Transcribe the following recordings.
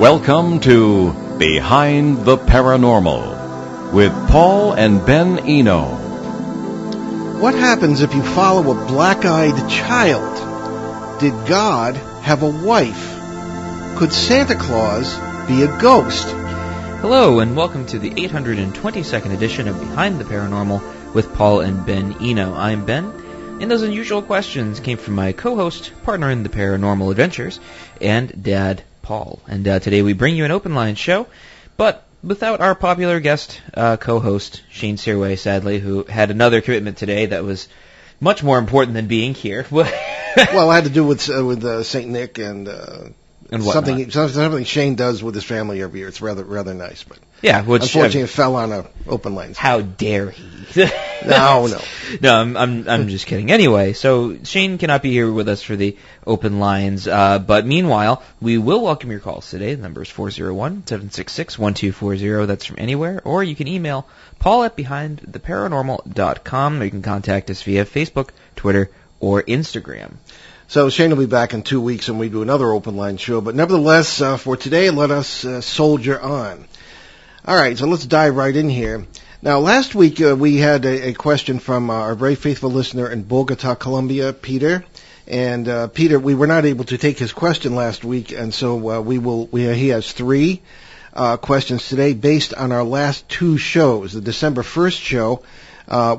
Welcome to Behind the Paranormal with Paul and Ben Eno. What happens if you follow a black-eyed child? Did God have a wife? Could Santa Claus be a ghost? Hello, and welcome to the 822nd edition of Behind the Paranormal with Paul and Ben Eno. I'm Ben, and those unusual questions came from my co-host, partner in the paranormal adventures, and Dad, Paul. And today we bring you an open line show, but without our popular guest co-host, Shane Searway, sadly, who had another commitment today that was much more important than being here. Well, it had to do with St. Nick and something Shane does with his family every year. It's rather nice, but yeah, which unfortunately it fell on a open line. How dare he? No. I'm just kidding. Anyway, so Shane cannot be here with us for the open lines, but meanwhile, we will welcome your calls today. The number is 401-766-1240. That's from anywhere, or you can email paul@behindtheparanormal.com, or you can contact us via Facebook, Twitter, or Instagram. So Shane will be back in 2 weeks, and we do another open line show. But nevertheless, for today, let us soldier on. All right, so let's dive right in here. Now, last week we had a question from our very faithful listener in Bogota, Colombia, Peter. And Peter, we were not able to take his question last week, and so he has three questions today based on our last two shows. The December 1st show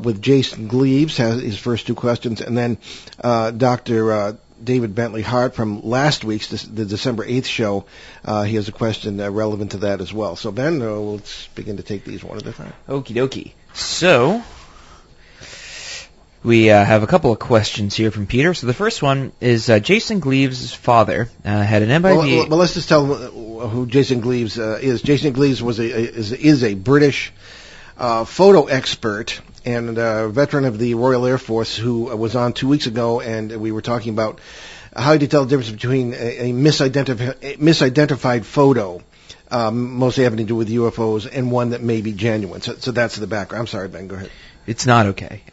with Jason Gleaves has his first two questions, and then Dr. David Bentley Hart from last week's, the December 8th show, he has a question relevant to that as well. So, Ben, let's begin to take these one at a time. Okie dokie. So, we have a couple of questions here from Peter. So the first one is Jason Gleaves' father had an MIB... Well, let's just tell who Jason Gleaves is. Jason Gleaves is a British photo expert and a veteran of the Royal Air Force who was on 2 weeks ago, and we were talking about how to tell the difference between a misidentified photo, mostly having to do with UFOs, and one that may be genuine. So that's the background. I'm sorry, Ben, go ahead. It's not okay.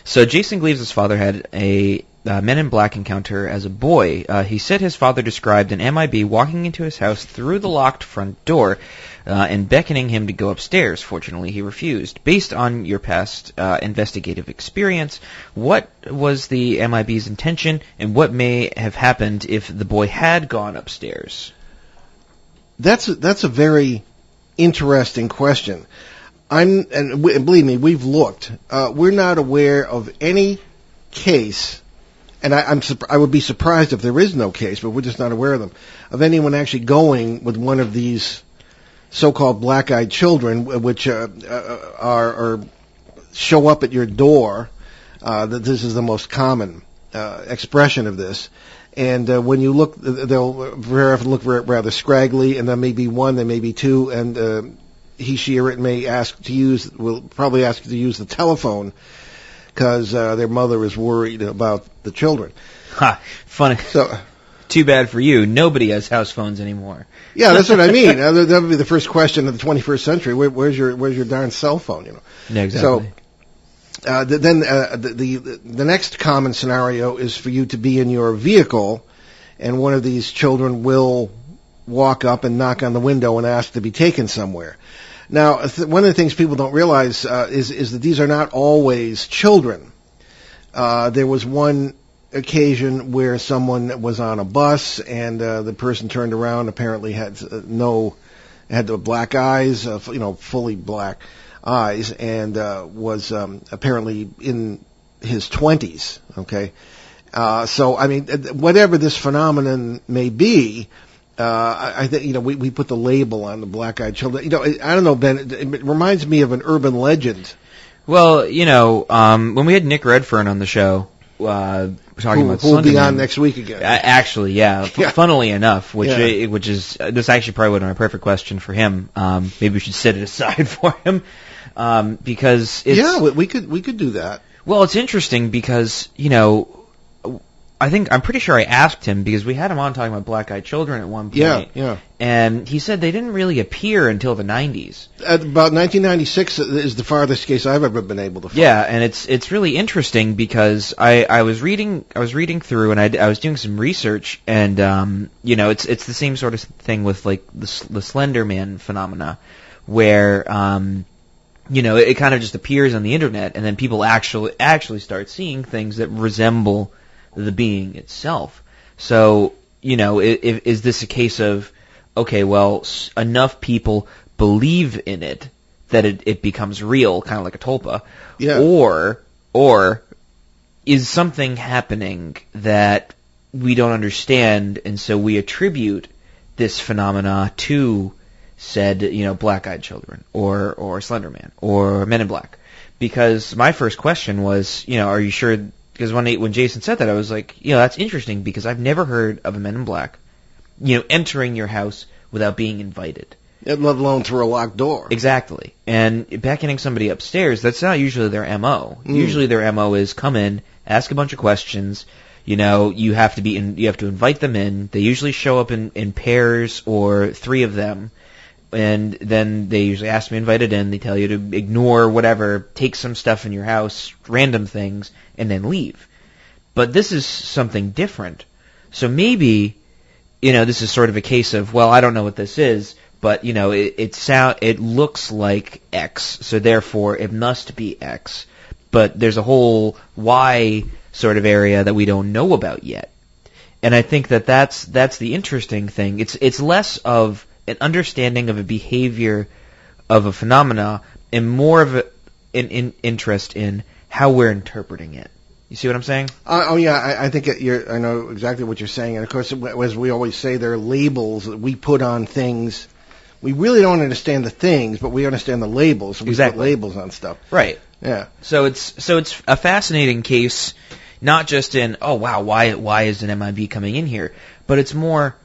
So Jason Gleaves' father had a Men in Black encounter as a boy. He said his father described an MIB walking into his house through the locked front door and beckoning him to go upstairs. Fortunately, he refused. Based on your past investigative experience, what was the MIB's intention, and what may have happened if the boy had gone upstairs? That's a very interesting question. And believe me, we've looked. We're not aware of any case, and I would be surprised if there is no case, but we're just not aware of them, of anyone actually going with one of these so-called black-eyed children, which are show up at your door. That this is the most common expression of this. And when you look, they'll very often look rather scraggly, and there may be one, there may be two, and he, she, or it may will probably ask to use the telephone because their mother is worried about the children. Ha! Funny. So, too bad for you. Nobody has house phones anymore. Yeah, that's what I mean. That would be the first question of the 21st century. Where's your darn cell phone? Yeah, exactly. So then the next common scenario is for you to be in your vehicle, and one of these children will walk up and knock on the window and ask to be taken somewhere. Now, one of the things people don't realize is that these are not always children. There was one occasion where someone was on a bus and the person turned around, apparently had the black eyes, fully black eyes, and was apparently in his 20s. Okay, so I mean, whatever this phenomenon may be. I think, we put the label on the black-eyed children. I don't know, Ben, it reminds me of an urban legend. Well, when we had Nick Redfern on the show, talking about who'll be on next week again. Actually, yeah. Funnily enough, which is this actually probably would have been a perfect question for him. Maybe we should set it aside for him, because it's... we could do that. Well, it's interesting because, I'm pretty sure I asked him, because we had him on talking about black-eyed children at one point. Yeah. And he said they didn't really appear until the 90s. About 1996 is the farthest case I've ever been able to find. Yeah, and it's really interesting because I was reading through and I was doing some research, and it's the same sort of thing with like the Slender Man phenomena, where it kind of just appears on the internet, and then people actually start seeing things that resemble the being itself. So is this a case of, okay, well, enough people believe in it that it becomes real, kind of like a tulpa, yeah. or is something happening that we don't understand, and so we attribute this phenomena to said, black-eyed children, or Slender Man, or Men in Black. Because my first question was, are you sure? Because when Jason said that, I was like, that's interesting because I've never heard of a Men in Black entering your house without being invited. Let alone through a locked door. Exactly. And beckoning somebody upstairs, that's not usually their MO. Usually their MO is come in, ask a bunch of questions, you have to invite them in. They usually show up in pairs or 3 of them, and then they usually ask to be invited in. They tell you to ignore whatever, take some stuff in your house, random things, and then leave. But this is something different. So maybe this is sort of a case of, well, I don't know what this is, but it looks like X, so therefore it must be X. But there's a whole Y sort of area that we don't know about yet. And I think that's the interesting thing. It's less of an understanding of a behavior of a phenomena and more of an interest in how we're interpreting it. You see what I'm saying? I think I know exactly what you're saying. And of course, as we always say, there are labels that we put on things. We really don't understand the things, but we understand the labels. So we put labels on stuff. Right. Yeah. So it's a fascinating case, not just in, oh wow, why is an MIB coming in here, but it's more,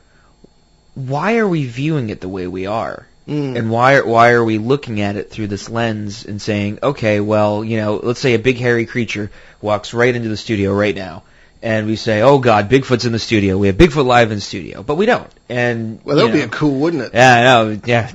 why are we viewing it the way we are? And why are we looking at it through this lens and saying, okay, well, let's say a big hairy creature walks right into the studio right now, and we say, oh God, Bigfoot's in the studio. We have Bigfoot live in the studio, but we don't. And well, that would be cool, wouldn't it? Yeah, I know. Yeah,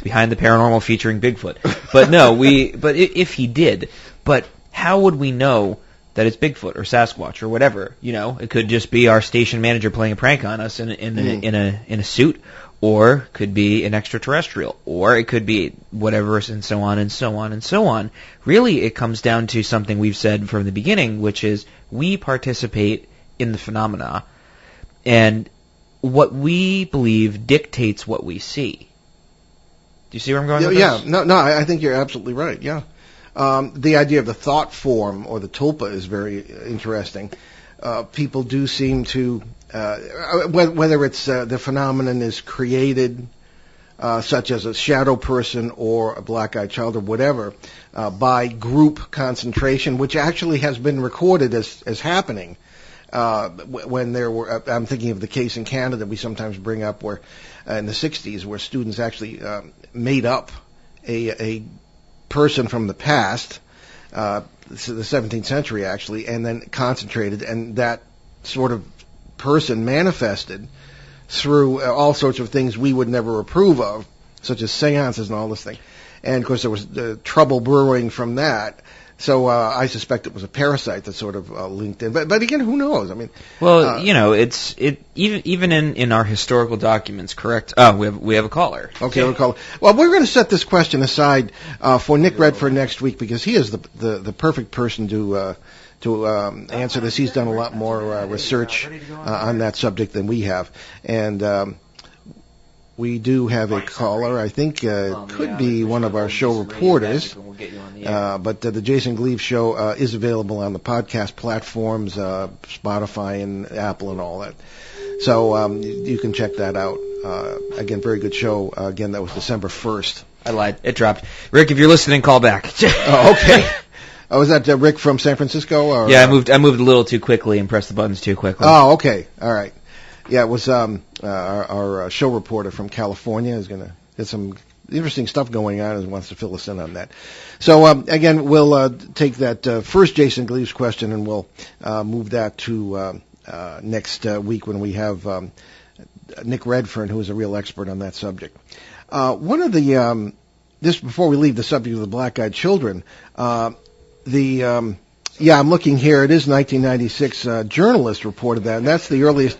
Behind the Paranormal featuring Bigfoot. But no, but if he did, but how would we know that it's Bigfoot or Sasquatch or whatever? It could just be our station manager playing a prank on us in a suit. Or could be an extraterrestrial, or it could be whatever, and so on and so on and so on. Really, it comes down to something we've said from the beginning, which is we participate in the phenomena, and what we believe dictates what we see. Do you see where I'm going with this? Yeah, no, I think you're absolutely right, yeah. The idea of the thought form, or the tulpa, is very interesting. People do seem to... whether it's the phenomenon is created, such as a shadow person or a black-eyed child or whatever, by group concentration, which actually has been recorded as happening. When there were, I'm thinking of the case in Canada we sometimes bring up, where in the 60s, where students actually made up a person from the past, the 17th century actually, and then concentrated, and that sort of person manifested through all sorts of things we would never approve of, such as seances and all this thing. And of course there was trouble brewing from that. So I suspect it was a parasite that sort of linked in. But again, who knows? I mean, well, it's even in our historical documents, correct? Oh, we have a caller. Okay, we have a caller. Well, we're going to set this question aside for Nick Redford next week, because he is the perfect person to answer this. He's done a lot more research on that subject than we have, and we do have a caller. I think could be one of our show reporters. But the Jason Gleaves Show is available on the podcast platforms, Spotify and Apple and all that. So you can check that out. Again, very good show. Again, that was December 1st. I lied. It dropped. Rick, if you're listening, call back. Oh, okay. Oh, was that Rick from San Francisco? Or, yeah, I moved a little too quickly and pressed the buttons too quickly. Oh, okay. All right. Yeah, it was our show reporter from California is going to get some interesting stuff going on and wants to fill us in on that. So, again, we'll take that first Jason Gleaves question, and we'll move that to next week when we have Nick Redfern, who is a real expert on that subject. One of the this before we leave the subject of the black-eyed children, I'm looking here. It is 1996. Journalist reported that, and that's the earliest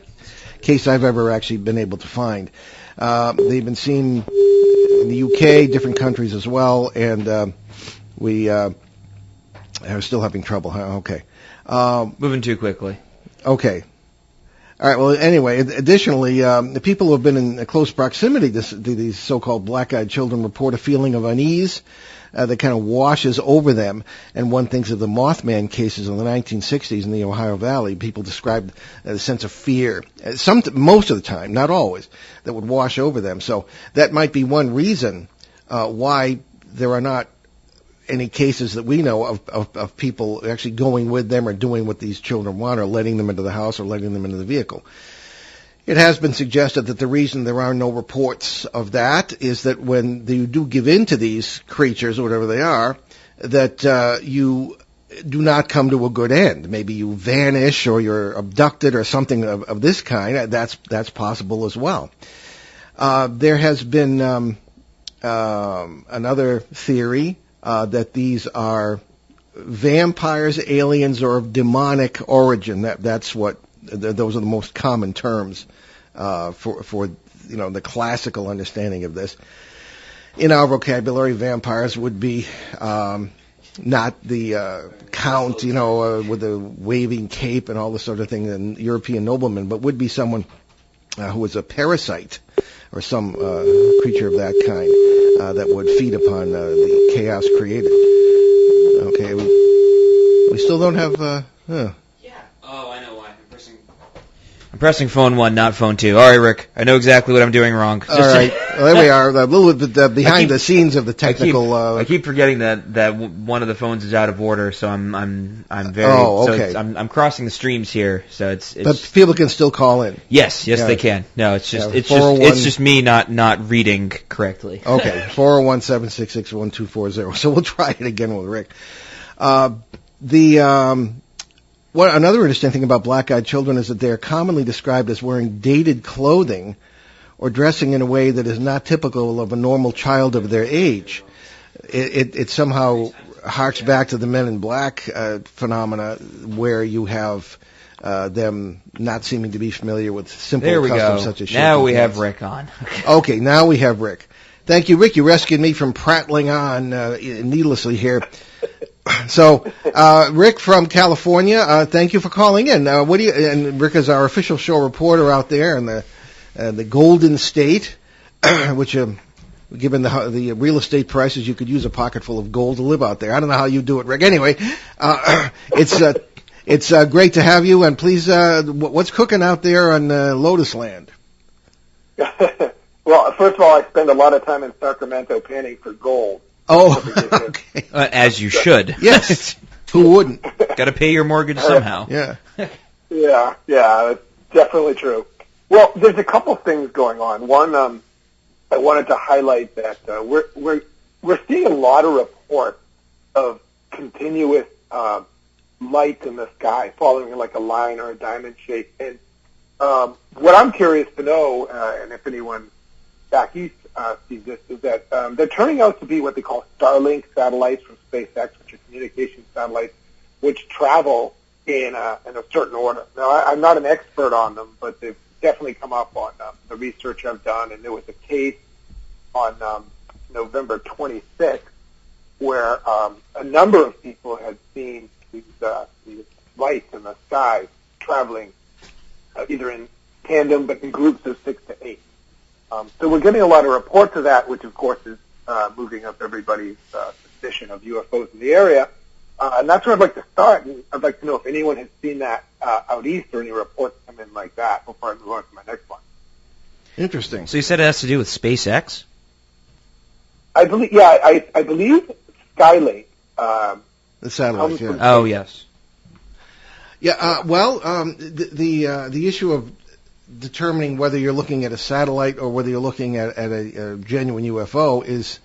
case I've ever actually been able to find. They've been seen in the UK, different countries as well, and we are still having trouble. Huh? Okay. Moving too quickly. Okay. All right. Well, anyway, additionally, the people who have been in close proximity to these so-called black-eyed children report a feeling of unease that kind of washes over them. And one thinks of the Mothman cases in the 1960s in the Ohio Valley. People described a sense of fear, most of the time, not always, that would wash over them. So that might be one reason why there are not any cases that we know of people actually going with them or doing what these children want, or letting them into the house or letting them into the vehicle. It has been suggested that the reason there are no reports of that is that when you do give in to these creatures, or whatever they are, that you do not come to a good end. Maybe you vanish or you're abducted or something of this kind. That's possible as well. There has been another theory that these are vampires, aliens, or of demonic origin. Those are the most common terms for the classical understanding of this. In our vocabulary, vampires would be not the count, with the waving cape and all this sort of thing, and European nobleman, but would be someone who was a parasite or some creature of that kind that would feed upon the chaos created. Okay, we still don't have. Yeah. Oh, I know why. I'm pressing phone 1, not phone 2. All right, Rick. I know exactly what I'm doing wrong. All right. Well, there we are. A little bit behind the scenes of the technical. I keep forgetting that one of the phones is out of order, so I'm very. Oh, okay. So I'm crossing the streams here, so it's. But people can still call in. Yes, they can. No, it's just it's just me not reading correctly. Okay, 401-766-1240. So we'll try it again with Rick. Another interesting thing about black-eyed children is that they are commonly described as wearing dated clothing or dressing in a way that is not typical of a normal child of their age. It somehow harks back to the Men in Black phenomena, where you have them not seeming to be familiar with simple customs such as now we have Rick on. Okay, now we have Rick. Thank you, Rick. You rescued me from prattling on needlessly here. So, Rick from California, thank you for calling in. And Rick is our official show reporter out there in the Golden State, which, given the real estate prices, you could use a pocket full of gold to live out there. I don't know how you do it, Rick. Anyway, it's great to have you. And please, what's cooking out there on Lotus Land? Well, first of all, I spend a lot of time in Sacramento panning for gold. Oh, okay. As you should. Yes. Who wouldn't? Got to pay your mortgage somehow. Yeah. Yeah, that's definitely true. Well, there's a couple things going on. One, I wanted to highlight that we're seeing a lot of reports of continuous light in the sky, following like a line or a diamond shape. And what I'm curious to know, and if anyone back east sees this, is that they're turning out to be what they call Starlink satellites from SpaceX, which are communication satellites, which travel in a certain order. Now, I'm not an expert on them, but they've definitely come up on the research I've done, and there was a case on November 26th where a number of people had seen these lights in the sky traveling either in tandem but in groups of 6 to 8. So we're getting a lot of reports of that, which of course is moving up everybody's suspicion of UFOs in the area. And that's where I'd like to start. And I'd like to know if anyone has seen that out east or any reports come in like that before I move on to my next one. Interesting. So you said it has to do with SpaceX? I believe Skylink. The satellite. Yeah. Oh, yes. Yeah. The issue of determining whether you're looking at a satellite or whether you're looking at a genuine UFO is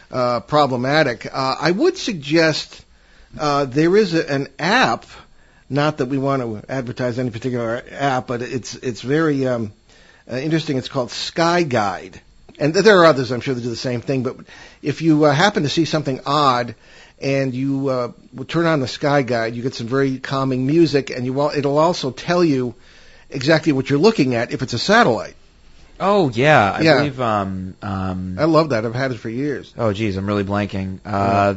problematic. I would suggest there is an app. Not that we want to advertise any particular app, but it's very interesting. It's called Sky Guide. And there are others, I'm sure, that do the same thing. But if you happen to see something odd and you turn on the Sky Guide, you get some very calming music, and it'll also tell you exactly what you're looking at if it's a satellite. Oh, yeah. I Yeah. believe... I love that. I've had it for years. Oh, geez, I'm really blanking.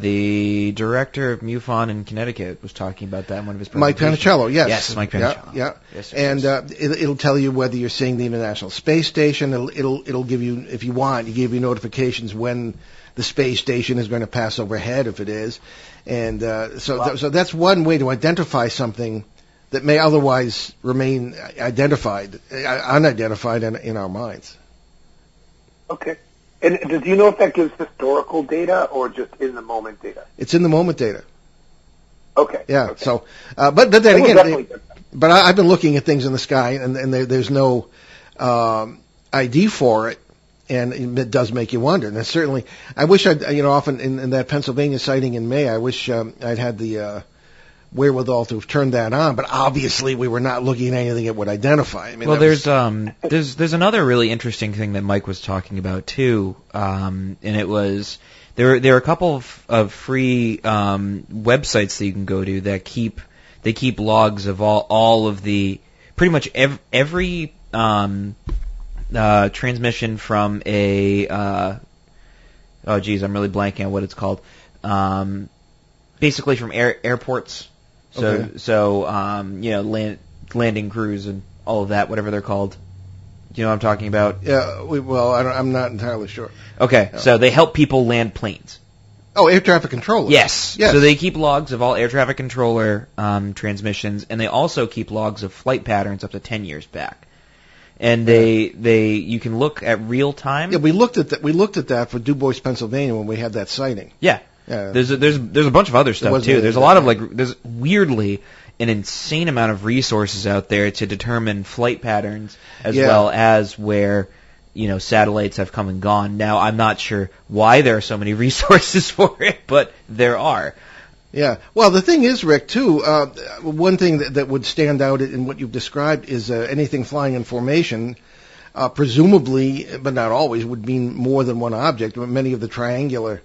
The director of MUFON in Connecticut was talking about that in one of his Mike presentations. Panichello, yes. Yes, Mike Panichello. Yeah. Yes, sir, And yes. it'll tell you whether you're seeing the International Space Station. It'll give you, if you want, give you notifications when the space station is going to pass overhead, if it is. And so that's one way to identify something that may otherwise remain unidentified in our minds. Okay. And do you know if that gives historical data or just in the moment data? It's in the moment data. Okay. Yeah. Okay. So, but then That will again, definitely get that. but I've been looking at things in the sky, and there's no ID for it, and it does make you wonder. And certainly, I wish often in that Pennsylvania sighting in May, I wish I'd had the wherewithal to have turned that on. But obviously, we were not looking at anything that would identify. I mean, Well, that there's another really interesting thing that Mike was talking about too, and it was there are a couple of free websites that you can go to that keep logs of all of the pretty much every transmission from a oh geez, I'm really blanking on what it's called. Basically from airports. So Okay. landing crews and all of that, whatever they're called. Do you know what I'm talking about? Yeah. I'm not entirely sure. Okay, Yeah. so they help people land planes. Oh, air traffic controllers. Yes. Yes. So they keep logs of all air traffic controller transmissions, and they also keep logs of flight patterns up to 10 years back. And you can look at real time. Yeah, we looked at that. We looked at that for Du Bois, Pennsylvania, when we had that sighting. Yeah. Yeah. There's a bunch of other stuff wasn't too. really There's a that lot of bad. there's weirdly an insane amount of resources out there to determine flight patterns as Yeah. well as where satellites have come and gone. Now I'm not sure why there are so many resources for it, but there are. Yeah. Well, the thing is, Rick, too, one thing that would stand out in what you've described is anything flying in formation, presumably, but not always, would mean more than one object. Many of the triangular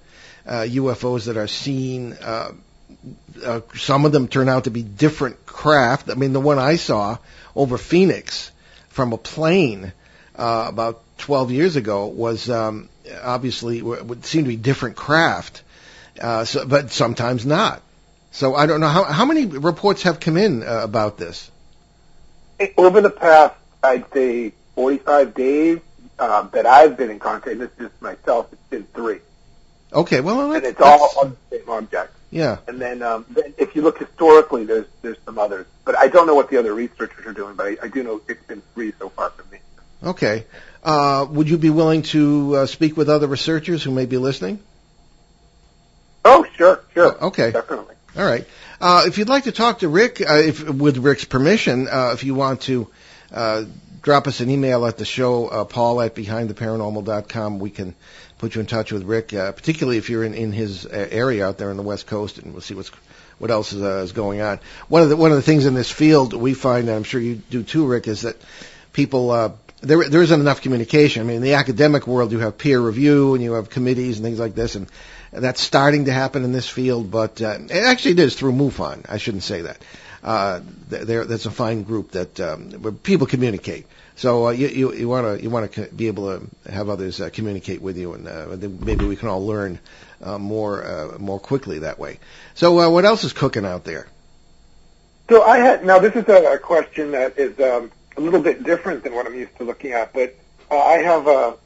UFOs that are seen, some of them turn out to be different craft. I mean, the one I saw over Phoenix from a plane about 12 years ago was obviously would seem to be different craft. But sometimes not. So I don't know how many reports have come in about this. Over the past, I'd say, 45 days that I've been in contact, and this is myself, it's been 3. Okay, well, And it's all on the same object. Yeah. And then if you look historically, there's some others. But I don't know what the other researchers are doing, but I do know it's been 3 so far for me. Okay. Would you be willing to speak with other researchers who may be listening? Oh, sure. Okay. Definitely. All right. If you'd like to talk to Rick, with Rick's permission, if you want to drop us an email at the show, paul@behindtheparanormal.com, we can put you in touch with Rick, particularly if you're in his area out there on the West Coast, and we'll see what else is going on. One of the things in this field we find, and I'm sure you do too, Rick, is that people there isn't enough communication. I mean, in the academic world, you have peer review and you have committees and things like this, and that's starting to happen in this field, but actually it is through MUFON. I shouldn't say that. That's a fine group that where people communicate. So you want to be able to have others communicate with you, and then maybe we can all learn more quickly that way. So what else is cooking out there? So now this is a question that is a little bit different than what I'm used to looking at, but I have a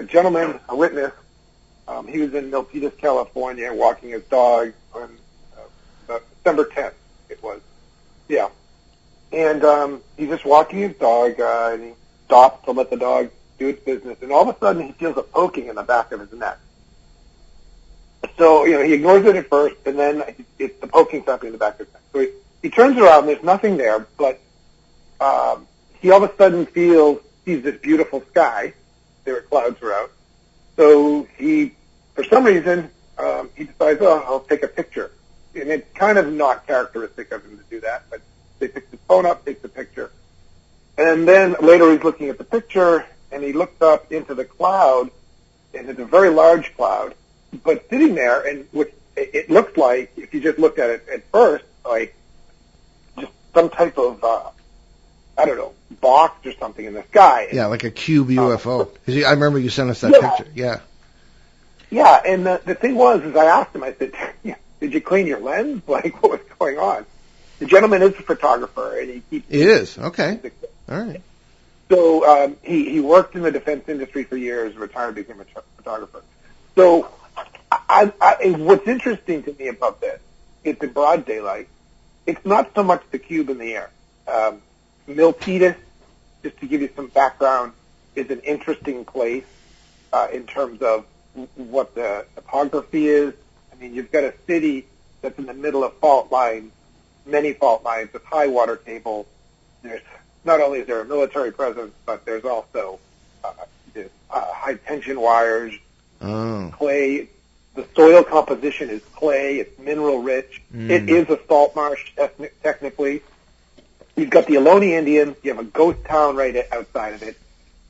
gentleman, a witness. He was in Milpitas, California, walking his dog on December 10th, it was. Yeah. And he's just walking his dog, and he stops to let the dog do its business, and all of a sudden he feels a poking in the back of his neck. So, he ignores it at first, and then it's the poking something in the back of his neck. So he turns around, there's nothing there, but he all of a sudden sees this beautiful sky. There were clouds were out. So he, for some reason, he decides, I'll take a picture. And it's kind of not characteristic of him to do that, but they pick his phone up, takes the picture. And then later he's looking at the picture, and he looked up into the cloud, and it's a very large cloud, but sitting there, and what it looked like, if you just looked at it at first, like just some type of, I don't know, box or something in the sky. Yeah, like a cube UFO. 'Cause I remember you sent us that Yeah. picture. Yeah. Yeah, and the thing was, is I asked him, I said, did you clean your lens? Like, what was going on? The gentleman is a photographer, and he keeps... It is. Okay. All right. So he worked in the defense industry for years, retired, became a photographer. So what's interesting to me about this, it's in broad daylight. It's not so much the cube in the air. Milpitas, just to give you some background, is an interesting place in terms of what the topography is. I mean, you've got a city that's in the middle of fault lines, many fault lines with high water tables. There's not only is there a military presence, but there's also high tension wires, clay. The soil composition is clay. It's mineral rich. It is a salt marsh technically. You've got the Ohlone Indians. You have a ghost town right outside of it.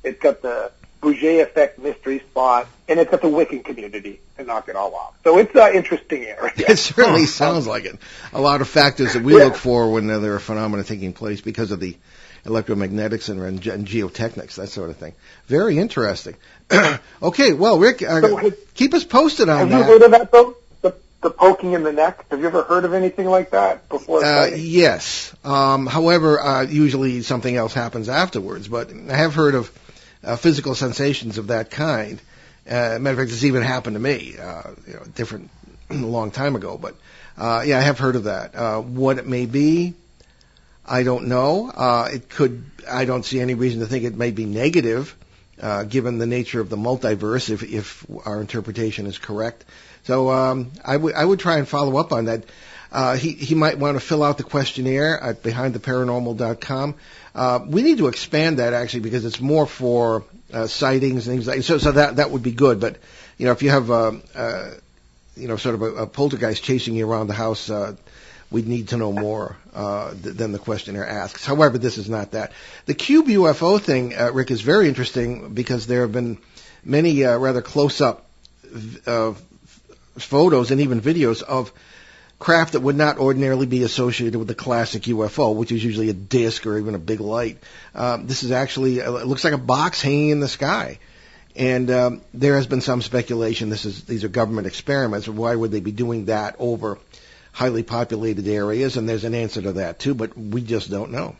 It's got the Bouger Effect mystery spot, and it's got the Wiccan community to knock it all off. So it's an interesting area. It certainly sounds like it. A lot of factors that we look for when there are phenomena taking place because of the electromagnetics and geotechnics, that sort of thing. Very interesting. Okay, well, Rick, keep us posted on that. Have you heard of that, though? The poking in the neck? Have you ever heard of anything like that before? Yes. However, usually something else happens afterwards, but I have heard of physical sensations of that kind. Matter of fact, it's even happened to me, different, a long time ago. But yeah, I have heard of that. What it may be, I don't know. It could. I don't see any reason to think it may be negative, given the nature of the multiverse, if our interpretation is correct. So I would try and follow up on that. He might want to fill out the questionnaire at BehindTheParanormal.com. We need to expand that actually because it's more for sightings and things like so that would be good. But if you have sort of a poltergeist chasing you around the house, we'd need to know more than the questionnaire asks. However, this is not that. The cube UFO thing, Rick, is very interesting because there have been many rather close-up photos and even videos of craft that would not ordinarily be associated with the classic UFO, which is usually a disc or even a big light. This is actually, it looks like a box hanging in the sky. And there has been some speculation these are government experiments. Why would they be doing that over highly populated areas? And there's an answer to that, too, but we just don't know.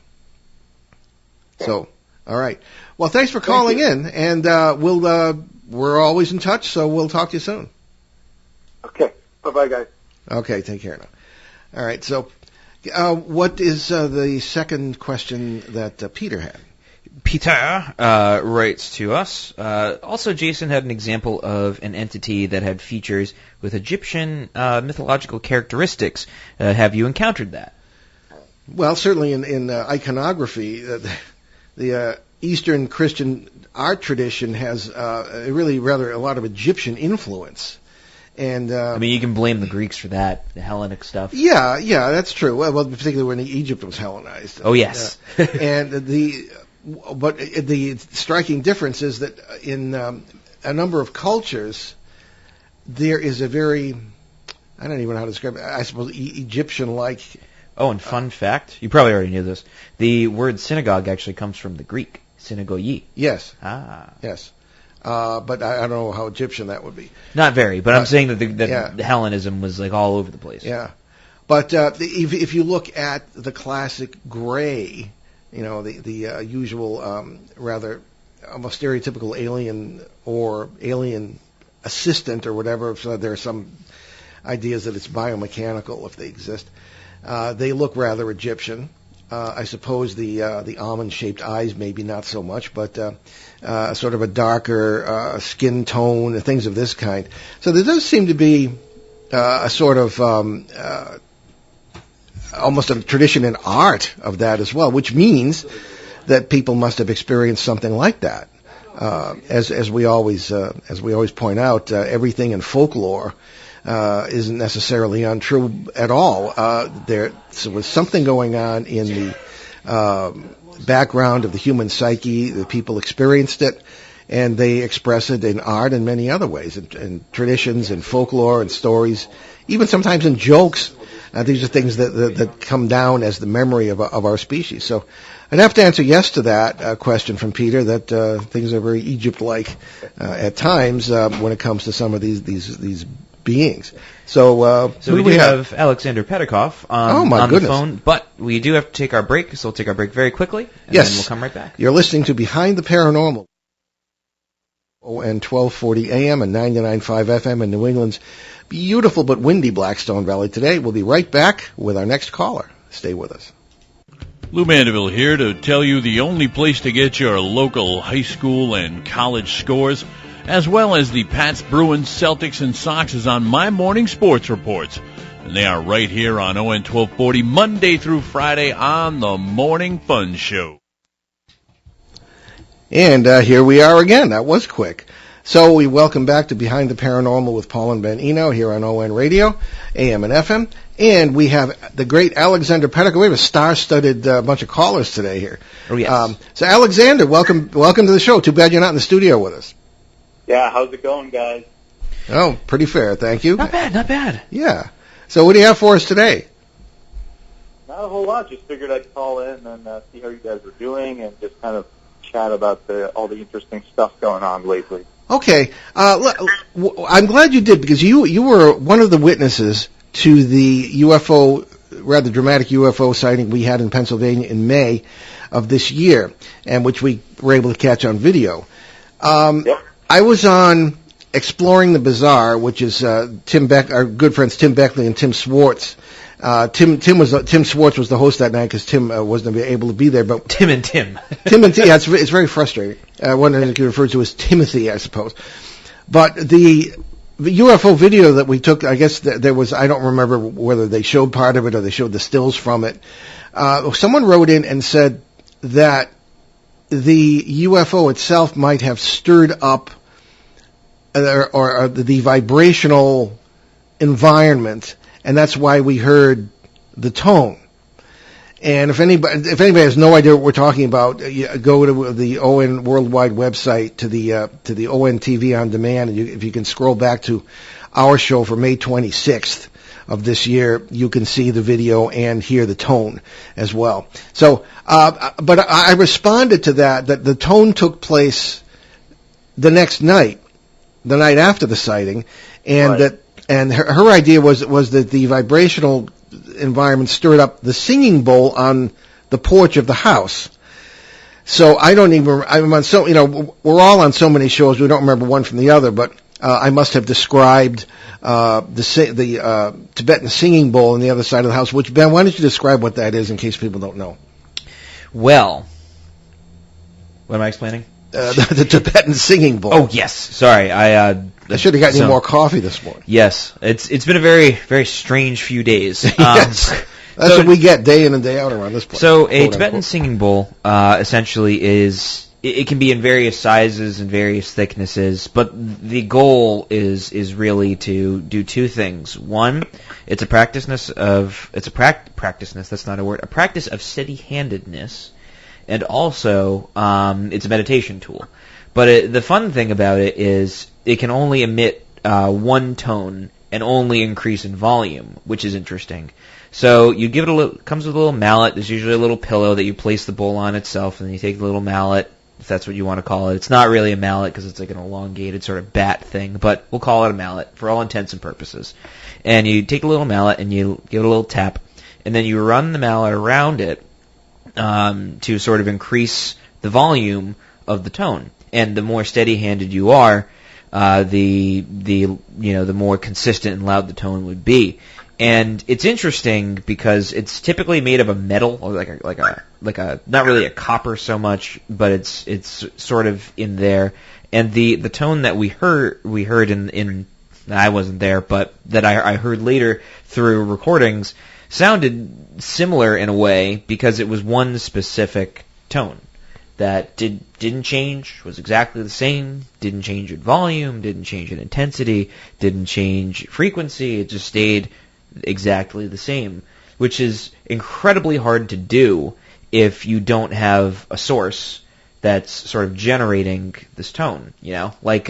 So, all right. Well, thanks for calling in, and we're always in touch, so we'll talk to you soon. Okay. Bye-bye, guys. Okay, take care now. All right, so what is the second question that Peter had? Peter writes to us. Also, Jason had an example of an entity that had features with Egyptian mythological characteristics. Have you encountered that? Well, certainly in iconography, the Eastern Christian art tradition has really rather a lot of Egyptian influence. And I mean, you can blame the Greeks for that, the Hellenic stuff. Yeah, that's true. Well, particularly when Egypt was Hellenized. Oh, yes. And but the striking difference is that in a number of cultures, there is a very, I don't even know how to describe it, I suppose Egyptian-like. Oh, and fun fact, you probably already knew this, the word synagogue actually comes from the Greek, synagogue. Yes. Ah. Yes. But I don't know how Egyptian that would be. Not very, but I'm saying that the Hellenism was like all over the place. Yeah. But if you look at the classic gray, the usual rather almost stereotypical alien or alien assistant or whatever, so there are some ideas that it's biomechanical if they exist. They look rather Egyptian. I suppose the almond-shaped eyes maybe not so much, but sort of a darker skin tone and things of this kind. So there does seem to be a sort of almost a tradition in art of that as well, which means that people must have experienced something like that. As we always point out, everything in folklore isn't necessarily untrue at all. There was something going on in the background of the human psyche. The people experienced it, and they express it in art and many other ways, in traditions and folklore and stories, even sometimes in jokes. These are things that come down as the memory of our species. So I'd have to answer yes to that question from Peter, that things are very Egypt-like at times when it comes to some of these beings. So we do have Alexander Petikoff on the phone, but we do have to take our break, so we'll take our break very quickly, and then we'll come right back. You're listening to Behind the Paranormal, ON 1240 AM and 99.5 FM in New England's beautiful but windy Blackstone Valley today. We'll be right back with our next caller. Stay with us. Lou Mandeville here to tell you the only place to get your local high school and college scores, as well as the Pats, Bruins, Celtics, and Sox, is on My Morning Sports Reports. And they are right here on ON 1240, Monday through Friday on the Morning Fun Show. And here we are again. That was quick. So we welcome back to Behind the Paranormal with Paul and Ben Eno here on ON Radio, AM and FM. And we have the great Alexander Petikoff. We have a star-studded bunch of callers today here. Oh, yes. So Alexander, welcome to the show. Too bad you're not in the studio with us. Yeah, how's it going, guys? Oh, pretty fair, thank you. Not bad. Yeah. So what do you have for us today? Not a whole lot. Just figured I'd call in and see how you guys were doing and just kind of chat about all the interesting stuff going on lately. Okay. I'm glad you did, because you were one of the witnesses to the UFO, rather dramatic UFO sighting we had in Pennsylvania in May of this year, and which we were able to catch on video. Yep. I was on Exploring the Bizarre, which is our good friends Tim Beckley and Tim Swartz. Tim Swartz was the host that night because Tim wasn't able to be there. But Tim and Tim. Yeah, it's very frustrating. One that you refer to as Timothy, I suppose. But the UFO video that we took, I guess there was, I don't remember whether they showed part of it or they showed the stills from it. Someone wrote in and said that the UFO itself might have stirred up or the vibrational environment, and that's why we heard the tone. And if anybody has no idea what we're talking about, go to the ON Worldwide website, to the ON TV on demand, and if you can scroll back to our show for May 26th of this year, you can see the video and hear the tone as well. So, but I responded to that the tone took place the next night, the night after the sighting, and right. And her idea was that the vibrational environment stirred up the singing bowl on the porch of the house. So I'm on we're all on so many shows, we don't remember one from the other, but I must have described the Tibetan singing bowl on the other side of the house, which, Ben, why don't you describe what that is in case people don't know? Well, what am I explaining? The Tibetan singing bowl. Oh, yes. Sorry, I should have gotten you more coffee this morning. Yes, it's been a very, very strange few days. Yes. That's what we get day in and day out around this place. So a Tibetan singing bowl essentially is, it can be in various sizes and various thicknesses, but the goal is really to do two things. One, it's a practice of steady-handedness, and also it's a meditation tool. But the fun thing about it is it can only emit one tone and only increase in volume, which is interesting. So you give it comes with a little mallet. There's usually a little pillow that you place the bowl on itself, and then you take the little mallet, if that's what you want to call it. It's not really a mallet because it's like an elongated sort of bat thing, but we'll call it a mallet for all intents and purposes. And you take a little mallet and you give it a little tap, and then you run the mallet around it to sort of increase the volume of the tone. And the more steady-handed you are, the more consistent and loud the tone would be. And it's interesting because it's typically made of a metal, or like a not really a copper so much, but it's sort of in there. And the tone that we heard in I wasn't there, but that I heard later through recordings sounded similar in a way because it was one specific tone that didn't change, was exactly the same, didn't change in volume, didn't change in intensity, didn't change frequency, it just stayed exactly the same, which is incredibly hard to do if you don't have a source that's sort of generating this tone, you know? Like,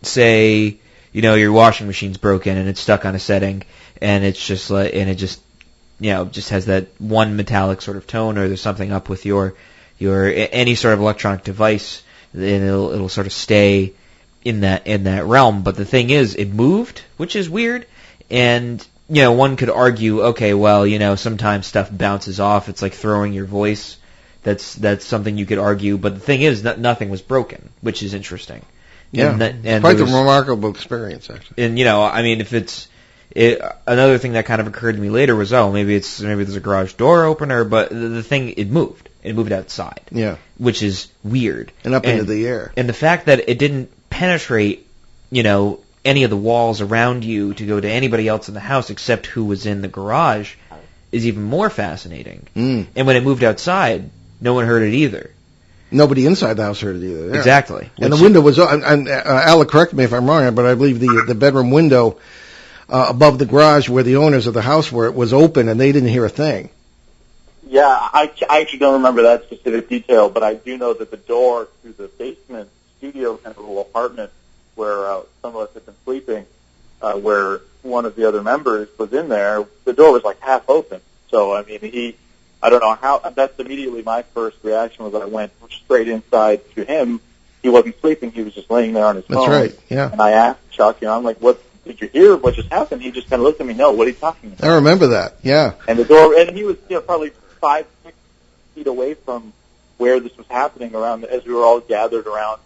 say, you know, your washing machine's broken and it's stuck on a setting, and it's just like, and it just, you know, just has that one metallic sort of tone, or there's something up with your any sort of electronic device, then it'll sort of stay in that realm. But the thing is, it moved, which is weird, and you know, one could argue, okay, well, you know, sometimes stuff bounces off. It's like throwing your voice. That's something you could argue. But the thing is, nothing was broken, which is interesting. Yeah, and quite a remarkable experience, actually. And you know, I mean, if another thing that kind of occurred to me later was, maybe there's a garage door opener, but the thing, it moved outside. Yeah, which is weird, and up into the air. And the fact that it didn't penetrate, you know, any of the walls around you to go to anybody else in the house except who was in the garage is even more fascinating. And when it moved outside, no one heard it either. Nobody inside the house heard it either. Yeah. Exactly. And the window was, Alec, correct me if I'm wrong, but I believe the bedroom window above the garage where the owners of the house were, was open, and they didn't hear a thing. Yeah, I actually don't remember that specific detail, but I do know that the door to the basement studio kind of little apartment where some of us had been sleeping, where one of the other members was in there, the door was like half open. So, I mean, I don't know how, that's immediately my first reaction was I went straight inside to him. He wasn't sleeping, he was just laying there on his phone. That's right, yeah. And I asked Chuck, you know, I'm like, what, did you hear what just happened? He just kind of looked at me, no, what are you talking about? I remember that, yeah. And the door, and he was, you know, probably 5-6 feet away from where this was happening around, as we were all gathered around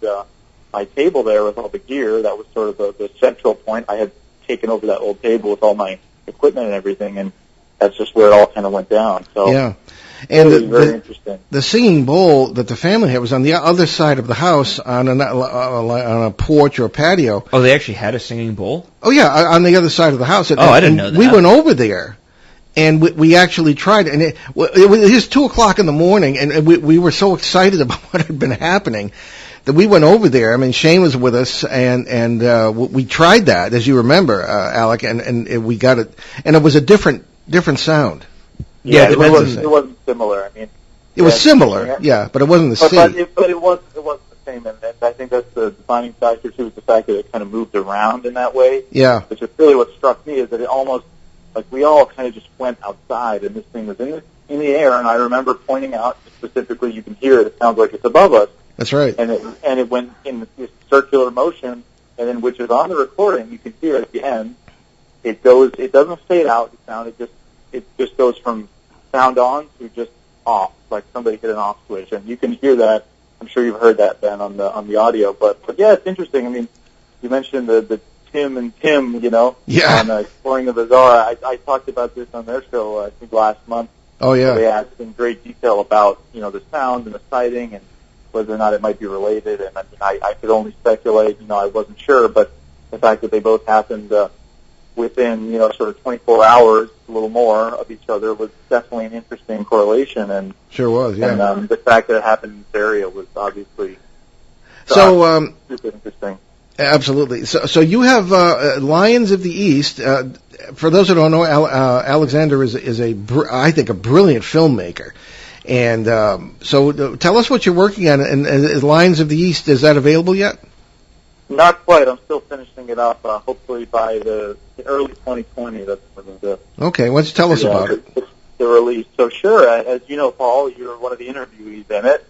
my table there with all the gear. That was sort of the central point. I had taken over that old table with all my equipment and everything, and that's just where it all kind of went down. So yeah, and it was very interesting. The singing bowl that the family had was on the other side of the house on a porch or a patio. Oh, they actually had a singing bowl? Oh yeah, on the other side of the house. I didn't know that. We went over there. And we actually tried, and it was 2:00 in the morning, and we were so excited about what had been happening that we went over there. I mean, Shane was with us, and we tried that, as you remember, Alec, and we got it, and it was a different sound. Yeah, it wasn't similar. I mean, it was similar, yeah, but it wasn't the same. But it wasn't the same, and I think that's the defining factor too, is the fact that it kind of moved around in that way. Yeah, which is really what struck me, is that it almost, like, we all kind of just went outside, and this thing was in the air, and I remember pointing out specifically, you can hear it. It sounds like it's above us. That's right. And it went in this circular motion, and then, which is on the recording, you can hear at the end. It doesn't fade out. The sound. It just goes from sound on to just off, like somebody hit an off switch, and you can hear that. I'm sure you've heard that, Ben, on the audio. But yeah, it's interesting. I mean, you mentioned the Tim and Tim, you know, on Exploring the Bizarre. I talked about this on their show, I think last month. Oh, yeah. They asked in great detail about, you know, the sound and the sighting and whether or not it might be related. And I mean, I could only speculate, you know, I wasn't sure, but the fact that they both happened within, you know, sort of 24 hours, a little more of each other, was definitely an interesting correlation. And sure was, yeah. And the fact that it happened in this area was obviously super interesting. Absolutely. So you have Lions of the East. For those who don't know, Alexander is I think a brilliant filmmaker. And so tell us what you're working on. And is Lions of the East, is that available yet? Not quite. I'm still finishing it up. Hopefully by the early 2020. That's when okay. Why don't you tell us about it? The release. So sure, as you know, Paul, you're one of the interviewees in it.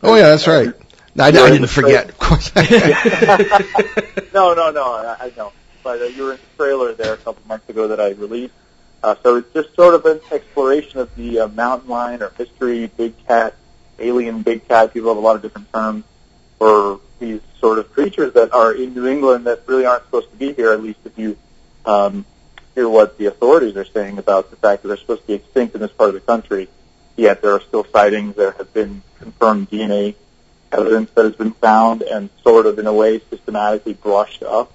Oh yeah, that's right. I didn't forget, of course. No, I know. But you were in the trailer there a couple months ago that I released. So it's just sort of an exploration of the mountain lion or mystery big cat, alien big cat. People have a lot of different terms for these sort of creatures that are in New England that really aren't supposed to be here, at least if you hear what the authorities are saying about the fact that they're supposed to be extinct in this part of the country. Yet there are still sightings. There have been confirmed DNA evidence that has been found and sort of in a way systematically brushed up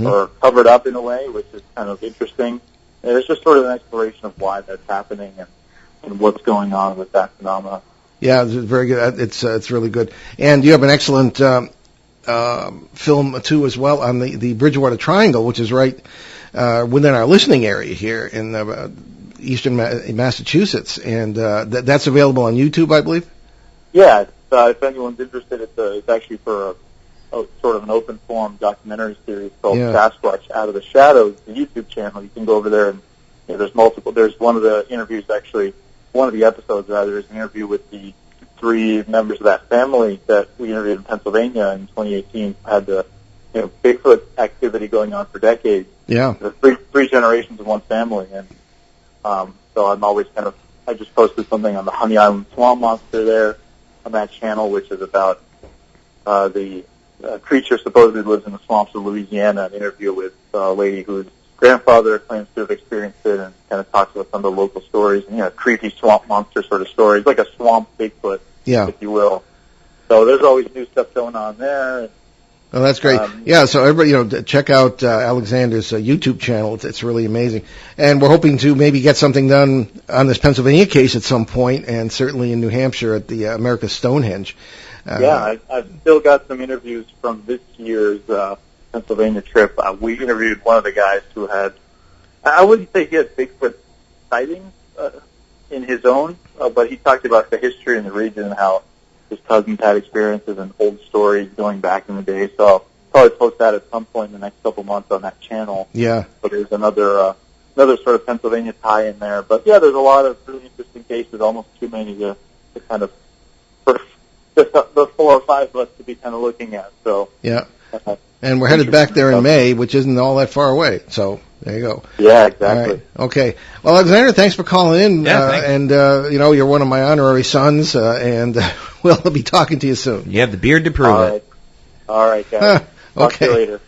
or covered up in a way, which is kind of interesting. And it's just sort of an exploration of why that's happening and what's going on with that phenomenon. Yeah, it's very good. It's really good. And you have an excellent film too as well on the Bridgewater Triangle, which is right within our listening area here in eastern Massachusetts, and that's available on YouTube, I believe. Yeah, if anyone's interested, it's actually for a sort of an open forum documentary series called Sasquatch Out of the Shadows, the YouTube channel. You can go over there, and there's multiple. There's one of the interviews, actually, one of the episodes rather, is an interview with the 3 members of that family that we interviewed in Pennsylvania in 2018. Had the Bigfoot activity going on for decades. Yeah, the three generations of one family, and so I'm always I just posted something on the Honey Island Swamp Monster there on that channel, which is about the creature supposedly lives in the swamps of Louisiana. An interview with a lady whose grandfather claims to have experienced it, and kind of talks about some of the local stories and creepy swamp monster sort of stories, like a swamp Bigfoot, if you will. So there's always new stuff going on there. Oh, that's great. So everybody, check out Alexander's YouTube channel. It's really amazing. And we're hoping to maybe get something done on this Pennsylvania case at some point, and certainly in New Hampshire at the America's Stonehenge. I've still got some interviews from this year's Pennsylvania trip. We interviewed one of the guys who had, I wouldn't say he had Bigfoot sightings in his own, but he talked about the history in the region and how his cousins had experiences and old stories going back in the day. So I'll probably post that at some point in the next couple months on that channel. Yeah. But there's another sort of Pennsylvania tie in there. But yeah, there's a lot of really interesting cases, almost too many to kind of, for just the 4 or 5 of us to be kind of looking at. So yeah. And we're headed back there in May, which isn't all that far away. So there you go. Yeah, exactly. Right. Okay. Well, Alexander, thanks for calling in. And you're one of my honorary sons, and we'll be talking to you soon. You have the beard to prove it. All right, guys. Talk to you later.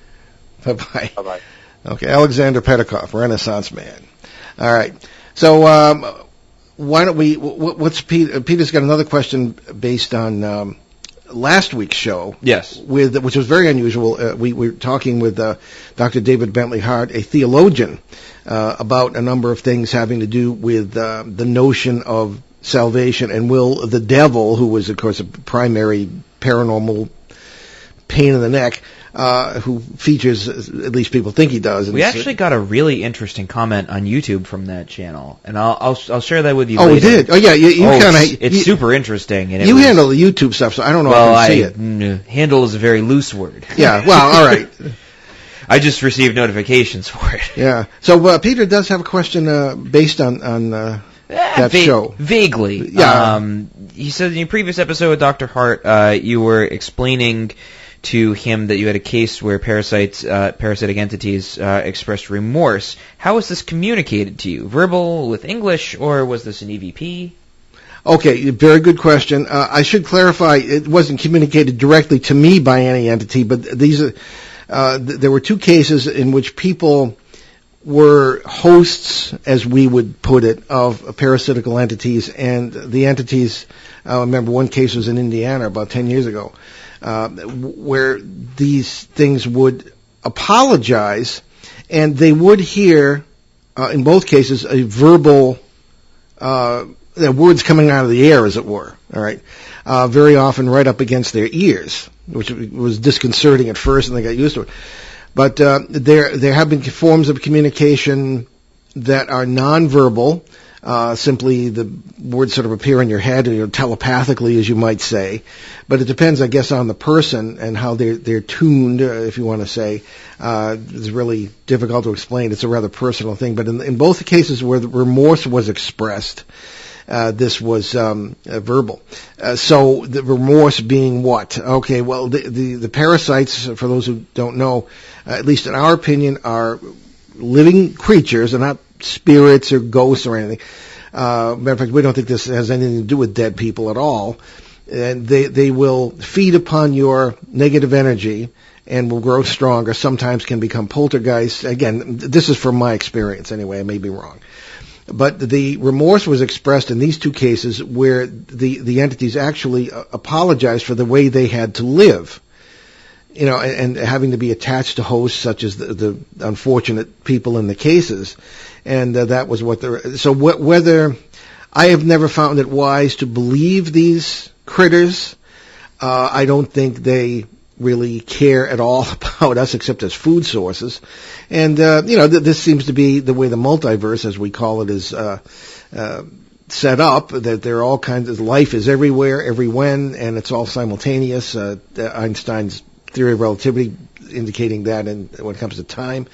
Bye-bye. Bye-bye. Okay, Alexander Petikoff, Renaissance man. All right. So why don't we? What's Peter's got another question based on last week's show. Yes. Which was very unusual. We were talking with Dr. David Bentley Hart, a theologian, about a number of things having to do with the notion of salvation, and will the devil, who was, of course, a primary paranormal pain in the neck, who features, at least people think he does. We actually got a really interesting comment on YouTube from that channel, and I'll share that with you. Oh, later. we did. Oh, yeah. You kind of. It's super interesting. And you handle the YouTube stuff, so I don't know if I can see it. Handle is a very loose word. Yeah. Well, all right. I just received notifications for it. Yeah. So Peter does have a question based on that show. Vaguely. Yeah. He said in your previous episode with Dr. Hart, you were explaining to him that you had a case where parasitic entities expressed remorse. How was this communicated to you? Verbal, with English, or was this an EVP? Okay, very good question. I should clarify, it wasn't communicated directly to me by any entity, but there were 2 cases in which people were hosts, as we would put it, of parasitical entities, and the entities, I remember one case was in Indiana about 10 years ago, where these things would apologize, and they would hear, in both cases, a verbal, words coming out of the air, as it were, all right, very often right up against their ears, which was disconcerting at first, and they got used to it. But there have been forms of communication that are nonverbal. Simply the words sort of appear in your head, telepathically, as you might say. But it depends, I guess, on the person and how they're tuned, if you want to say. It's really difficult to explain. It's a rather personal thing. But in both the cases where the remorse was expressed, this was verbal. So the remorse being what? Okay, well, the parasites, for those who don't know, at least in our opinion, are living creatures. They're not spirits or ghosts or anything. Matter of fact, we don't think this has anything to do with dead people at all. And they will feed upon your negative energy and will grow stronger. Sometimes can become poltergeists. Again, this is from my experience anyway. I may be wrong. But the remorse was expressed in these 2 cases where the entities actually apologized for the way they had to live. And having to be attached to hosts such as the unfortunate people in the cases. And that was what whether I have never found it wise to believe these critters, I don't think they really care at all about us except as food sources. And, this seems to be the way the multiverse, as we call it, is set up, that there are all kinds of life is everywhere, every when, and it's all simultaneous. Einstein's theory of relativity indicating that when it comes to time.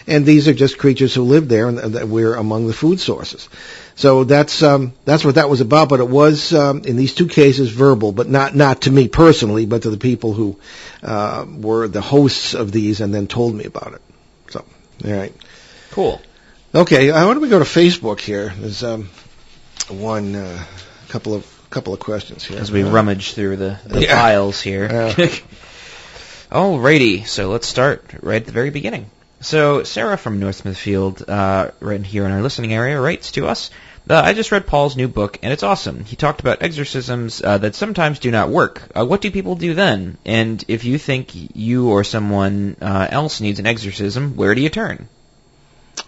And these are just creatures who live there, and that we're among the food sources. So that's what that was about. But it was in these two cases verbal, but not to me personally, but to the people who were the hosts of these and then told me about it. So, all right, cool. Okay, why don't we go to Facebook here? There's couple of questions here as we rummage through the files here. Alrighty, so let's start right at the very beginning. So Sarah from North Smithfield, right here in our listening area, writes to us, I just read Paul's new book, and it's awesome. He talked about exorcisms that sometimes do not work. What do people do then? And if you think you or someone else needs an exorcism, where do you turn?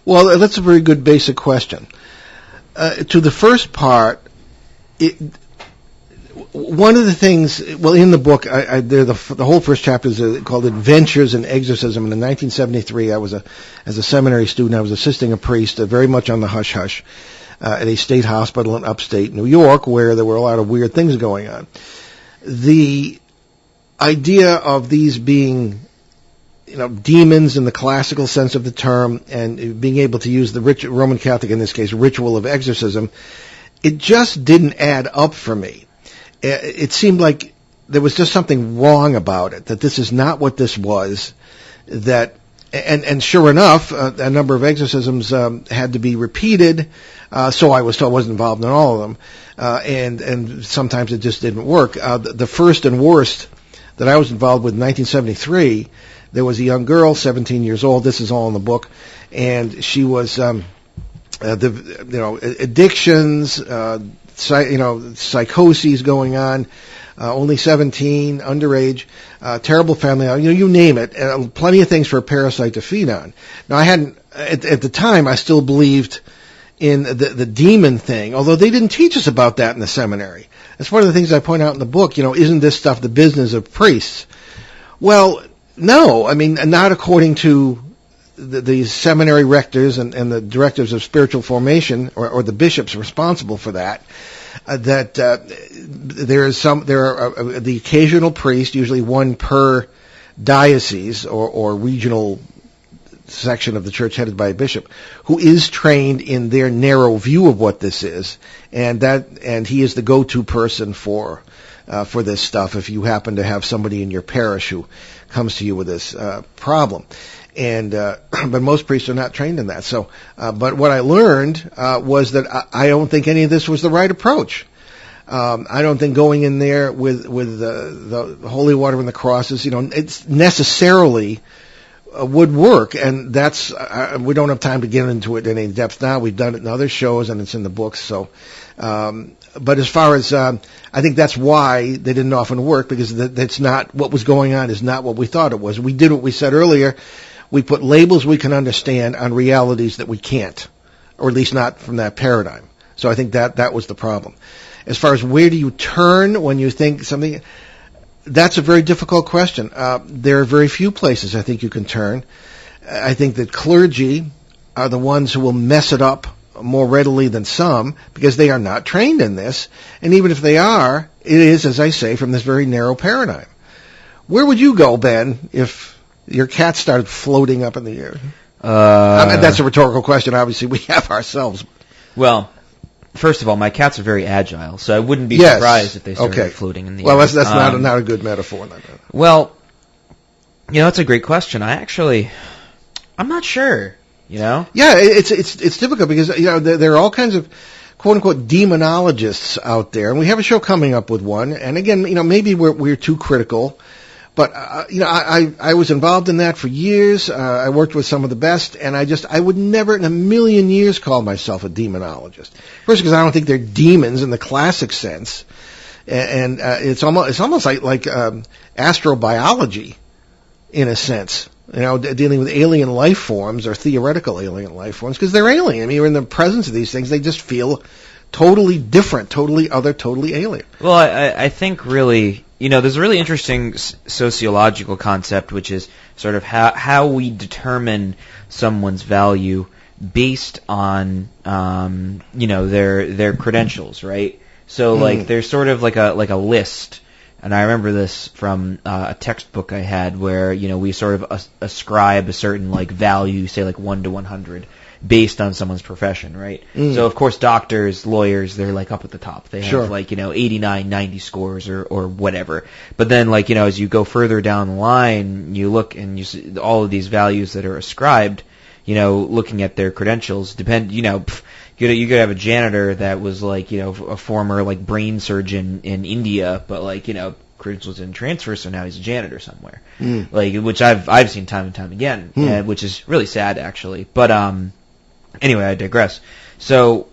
Well, that's a very good basic question. To the first part, one of the things, in the book, the whole first chapter is called Adventures in Exorcism. And in 1973, as a seminary student, I was assisting a priest, very much on the hush-hush, at a state hospital in upstate New York, where there were a lot of weird things going on. The idea of these being, demons in the classical sense of the term, and being able to use the Roman Catholic, in this case, ritual of exorcism, it just didn't add up for me. It seemed like there was just something wrong about it, that this is not what this was, and sure enough, a number of exorcisms had to be repeated, so I was told. I wasn't involved in all of them, and sometimes it just didn't work. The first and worst that I was involved with in 1973, there was a young girl, 17 years old, this is all in the book, and she was, addictions, psychoses going on, only 17, underage, terrible family, you name it, plenty of things for a parasite to feed on. Now, I hadn't, at the time, I still believed in the demon thing, although they didn't teach us about that in the seminary. That's one of the things I point out in the book, isn't this stuff the business of priests? Well, no, not according to the seminary rectors and the directors of spiritual formation, or the bishops responsible for that. There are the occasional priest, usually one per diocese or regional section of the church headed by a bishop, who is trained in their narrow view of what this is, and he is the go-to person for this stuff if you happen to have somebody in your parish who comes to you with this problem. And but most priests are not trained in that. So, but what I learned was that I don't think any of this was the right approach. I don't think going in there with the holy water and the crosses, it's necessarily would work. And that's we don't have time to get into it in any depth now. We've done it in other shows, and it's in the books. So, but as far as I think that's why they didn't often work, because that's not what was going on. Is not what we thought it was. We did what we said earlier. We put labels we can understand on realities that we can't, or at least not from that paradigm. So I think that was the problem. As far as where do you turn when you think something, that's a very difficult question. There are very few places I think you can turn. I think that clergy are the ones who will mess it up more readily than some, because they are not trained in this. And even if they are, it is, as I say, from this very narrow paradigm. Where would you go, Ben, if your cat started floating up in the air? That's a rhetorical question. Obviously, we have ourselves. Well, first of all, my cats are very agile, so I wouldn't be surprised if they started floating in the air. Well, that's not a good metaphor. Well, that's a great question. I'm not sure. Yeah, it's difficult because there are all kinds of quote unquote demonologists out there, and we have a show coming up with one. And again, maybe we're too critical. But, I was involved in that for years. I worked with some of the best, and I would never in a million years call myself a demonologist. First, because I don't think they're demons in the classic sense. And it's almost like astrobiology, in a sense. Dealing with alien life forms, or theoretical alien life forms, because they're alien. You're in the presence of these things, they just feel totally different, totally other, totally alien. Well, I think really, there's a really interesting sociological concept, which is sort of how we determine someone's value based on, their credentials, right? So, like, there's sort of like a list, and I remember this from a textbook I had where, we sort of ascribe a certain, like, value, say, like 1 to 100, based on someone's profession, right? So, of course, doctors, lawyers, they're, like, up at the top. They have, like, 89, 90 scores or whatever. But then, like, as you go further down the line, you look and you see all of these values that are ascribed, looking at their credentials, you could have a janitor that was, like, a former, like, brain surgeon in India, but, like, credentials didn't transfer, so now he's a janitor somewhere. Like, which I've seen time and time again, which is really sad, actually. But, anyway, I digress. So,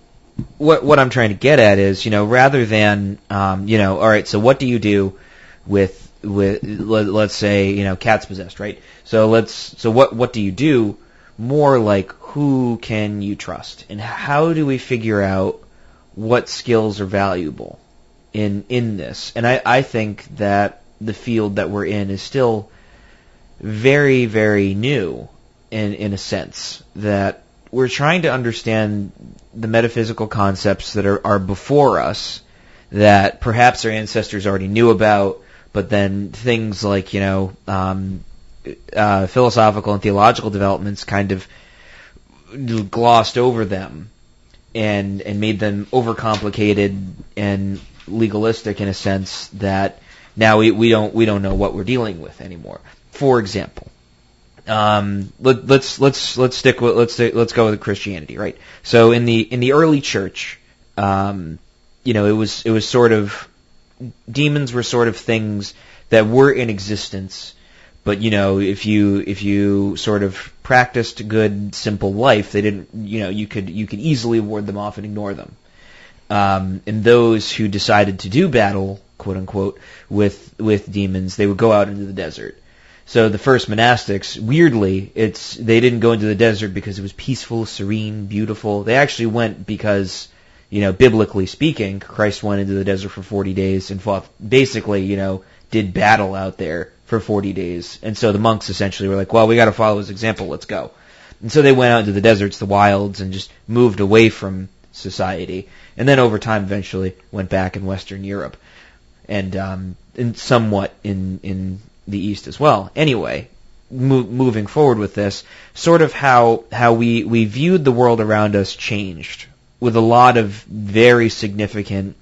what I'm trying to get at is, rather than, all right, so what do you do with let's say, cat's possessed, right? So what do you do? More like, who can you trust, and how do we figure out what skills are valuable in this? And I think that the field that we're in is still very, very new in a sense, that we're trying to understand the metaphysical concepts that are before us, that perhaps our ancestors already knew about, but then things like, philosophical and theological developments kind of glossed over them and made them overcomplicated and legalistic in a sense that now we don't know what we're dealing with anymore. For example, let's go with Christianity, right? So in the early church, it was sort of, demons were sort of things that were in existence, but if you sort of practiced good, simple life, they didn't, you could easily ward them off and ignore them. And those who decided to do battle, quote unquote, with demons, they would go out into the desert. So the first monastics, weirdly, they didn't go into the desert because it was peaceful, serene, beautiful. They actually went because, biblically speaking, Christ went into the desert for 40 days and fought, basically, did battle out there for 40 days. And so the monks essentially were like, well, we got to follow his example, let's go. And so they went out into the deserts, the wilds, and just moved away from society. And then over time, eventually, went back in Western Europe. And somewhat in the East as well. Anyway, moving forward with this, sort of how we viewed the world around us changed, with a lot of very significant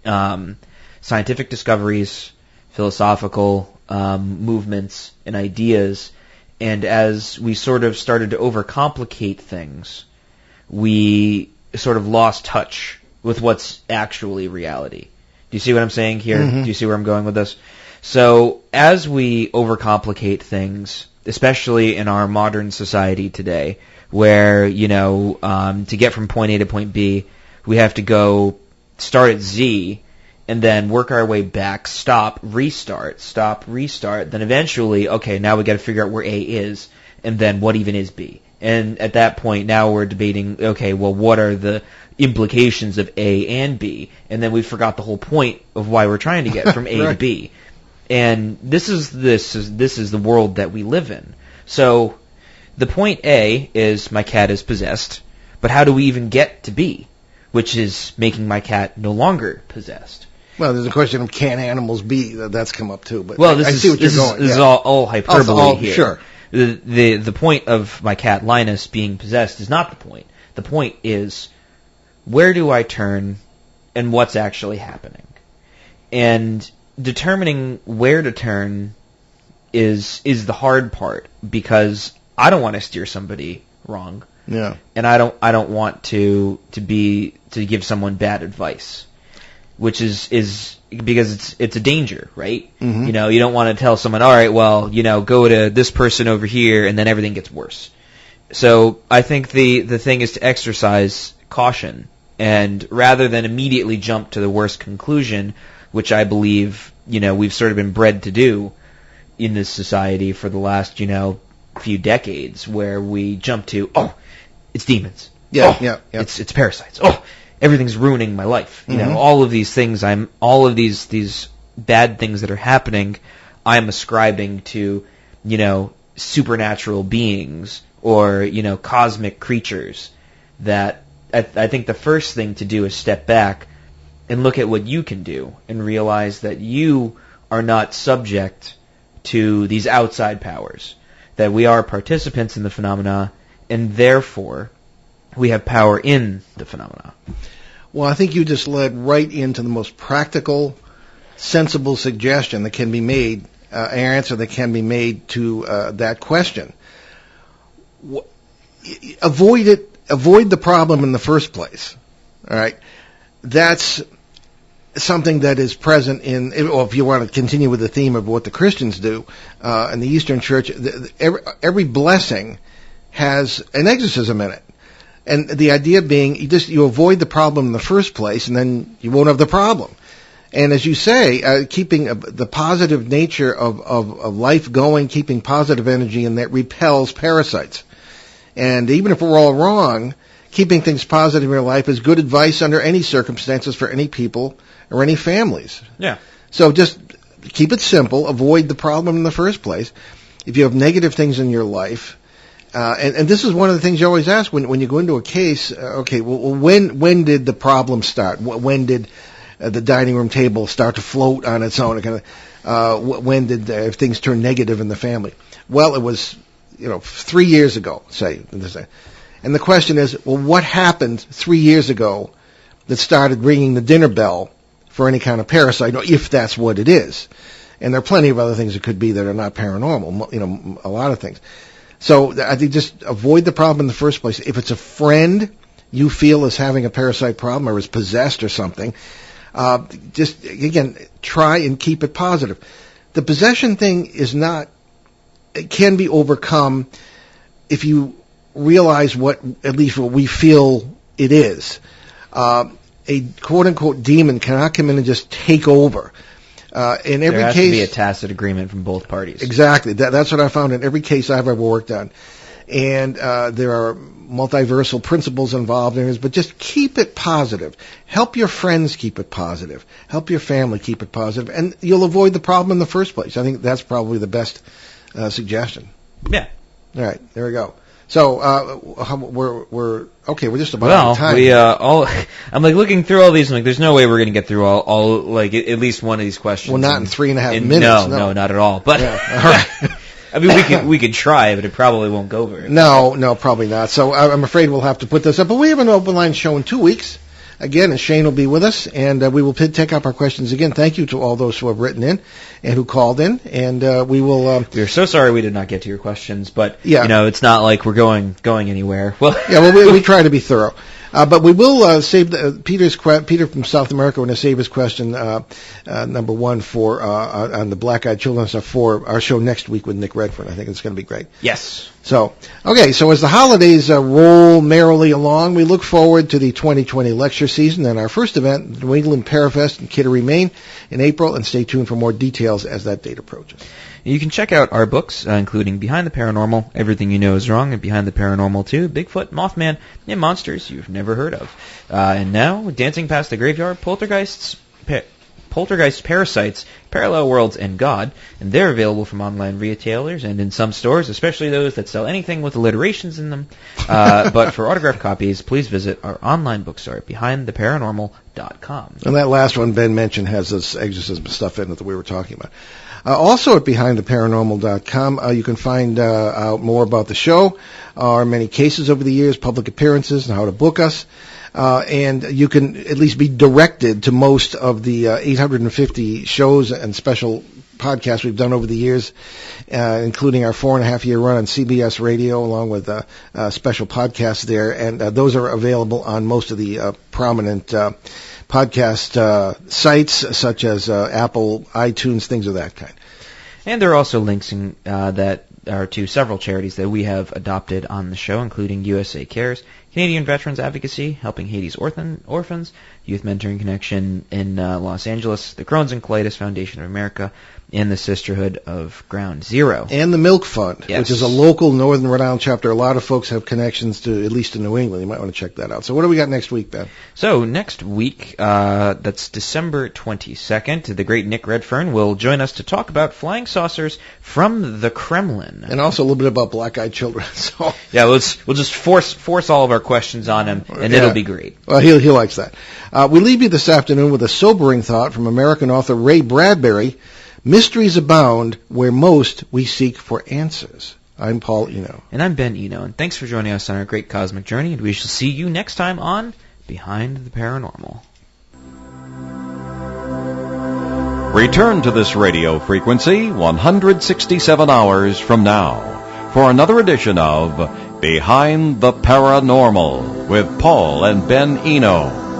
scientific discoveries, philosophical movements and ideas, and as we sort of started to overcomplicate things, we sort of lost touch with what's actually reality. Do you see what I'm saying here? Do you see where I'm going with this? So as we overcomplicate things, especially in our modern society today, where, to get from point A to point B, we have to go start at Z and then work our way back, stop, restart, then eventually, okay, now we got to figure out where A is, and then what even is B. And at that point, now we're debating, okay, well, what are the implications of A and B? And then we forgot the whole point of why we're trying to get from A to B. And this is the world that we live in. So the point A is my cat is possessed, but how do we even get to B, which is making my cat no longer possessed? Well, there's a question of can animals be, that's come up too. But well, I see what you're going. This is all hyperbole here. Sure. The point of my cat Linus being possessed is not the point. The point is, where do I turn and what's actually happening? And determining where to turn is the hard part, because I don't want to steer somebody wrong. Yeah. And I don't want to give someone bad advice, which is because it's a danger, right? Mm-hmm. You don't want to tell someone, all right, well, go to this person over here, and then everything gets worse. So I think the thing is to exercise caution, and rather than immediately jump to the worst conclusion, which I believe, we've sort of been bred to do in this society for the last, few decades, where we jump to, oh, it's demons. Yeah, oh, yeah. It's parasites. Oh, everything's ruining my life. All of these things. All of these bad things that are happening, I'm ascribing to, supernatural beings or, cosmic creatures. That I think the first thing to do is step back and look at what you can do and realize that you are not subject to these outside powers, that we are participants in the phenomena, and therefore we have power in the phenomena. Well, I think you just led right into the most practical, sensible suggestion that can be made, answer that can be made to that question. Avoid the problem in the first place. All right, that's something that is present in, or if you want to continue with the theme of what the Christians do in the Eastern Church, every blessing has an exorcism in it. And the idea being, you avoid the problem in the first place, and then you won't have the problem. And as you say, keeping the positive nature of life going, keeping positive energy, and that repels parasites. And even if we're all wrong, keeping things positive in your life is good advice under any circumstances for any people or any families. Yeah. So just keep it simple. Avoid the problem in the first place. If you have negative things in your life, and this is one of the things you always ask when you go into a case. Okay, well, when did the problem start? When did the dining room table start to float on its own? When did things turn negative in the family? Well, it was 3 years ago, say. And the question is, well, what happened 3 years ago that started ringing the dinner bell for any kind of parasite, if that's what it is? And there are plenty of other things it could be that are not paranormal, a lot of things. So I think just avoid the problem in the first place. If it's a friend you feel is having a parasite problem or is possessed or something, just, again, try and keep it positive. The possession thing it can be overcome if you realize at least what we feel it is. A quote-unquote demon cannot come in and just take over. In every there has case, to be a tacit agreement from both parties. Exactly. That's what I found in every case I've ever worked on. And there are multiversal principles involved in this, but just keep it positive. Help your friends keep it positive. Help your family keep it positive, and you'll avoid the problem in the first place. I think that's probably the best suggestion. Yeah. All right, there we go. So we're okay. We're just about out of time. I'm looking through all these. I'm there's no way we're going to get through all at least one of these questions. Well, not in 3.5 minutes. No, not at all. But yeah. All right. I mean, we could try, but it probably won't go very well. No, probably not. So I'm afraid we'll have to put this up. But we have an open line show in 2 weeks. Again, and Shane will be with us, and we will take up our questions again. Thank you to all those who have written in and who called in, and we will. We're so sorry we did not get to your questions, but yeah. It's not like we're going anywhere. Well, yeah, well, we try to be thorough. But we will save Peter from South America. We're going to save his question number one for on the black-eyed children stuff for our show next week with Nick Redfern. I think it's going to be great. Yes. So, okay, so as the holidays roll merrily along, we look forward to the 2020 lecture season and our first event, the New England Parafest in Kittery, Maine, in April, and stay tuned for more details as that date approaches. You can check out our books, including Behind the Paranormal, Everything You Know Is Wrong, and Behind the Paranormal 2, Bigfoot, Mothman, and Monsters You've Never Heard of. And now, Dancing Past the Graveyard, Poltergeists, Parasites, Parallel Worlds, and God. And they're available from online retailers and in some stores, especially those that sell anything with alliterations in them. But for autographed copies, please visit our online bookstore at BehindTheParanormal.com. And that last one Ben mentioned has this exorcism stuff in it that we were talking about. Also at BehindTheParanormal.com, you can find out more about the show, our many cases over the years, public appearances, and how to book us. And you can at least be directed to most of the 850 shows and special podcasts we've done over the years, including our 4.5-year run on CBS Radio, along with special podcasts there. And those are available on most of the prominent podcast sites, such as Apple, iTunes, things of that kind. And there are also links that are to several charities that we have adopted on the show, including USA Cares, Canadian Veterans Advocacy, helping Haiti's orphans, Youth Mentoring Connection in Los Angeles, the Crohn's and Colitis Foundation of America, and the Sisterhood of Ground Zero. And the Milk Fund, Yes. which is a local Northern Rhode Island chapter. A lot of folks have connections to, at least to New England. You might want to check that out. So what do we got next week, Ben? So next week, that's December 22nd, the great Nick Redfern will join us to talk about flying saucers from the Kremlin. And also a little bit about black-eyed children. So Yeah, we'll just force all of our questions on him, and it'll be great. Well, he likes that. We leave you this afternoon with a sobering thought from American author Ray Bradbury. Mysteries abound where most we seek for answers. I'm Paul Eno. And I'm Ben Eno, and thanks for joining us on our great cosmic journey, and we shall see you next time on Behind the Paranormal. Return to this radio frequency 167 hours from now for another edition of Behind the Paranormal with Paul and Ben Eno.